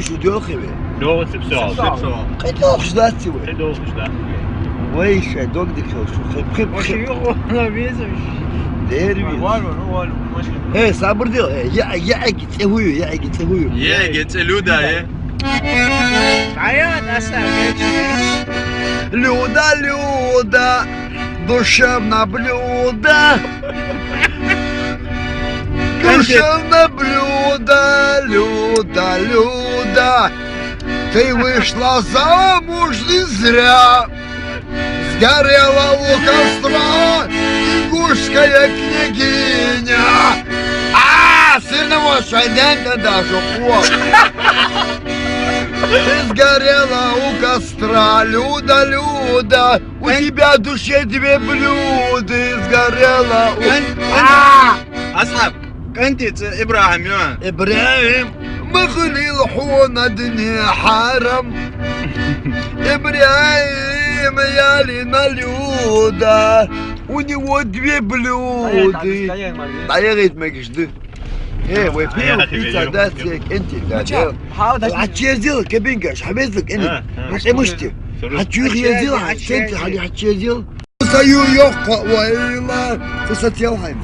شو داخل لو سبسال قدوخ جداتي وي خدوخ جدا ويش دوك ديك شو خيب ديري ايه صبر دي يا لودا عيان أسأل Люда, душевно блюдо. Душевно блюдо, Люда. Ты вышла замуж не зря. Сгорела у костра ингушская княгиня. Сильного шайденка даже Ты сгорела у костра, Люда. У тебя в душе две блюда. Сгорела у... أصحاب كنت إبراهيم إبراهيم مخلي الحونة دنيا حرم إبراهيم يا لنا Люда. У него две блюда. Поехать мэгишды. вы пицца, да, انت да. Хочу сделать кабинка, حبيتك انت. مشتي. хочу сделать, انت хочу сделать. سيو يوقع وإلا فستيل هاي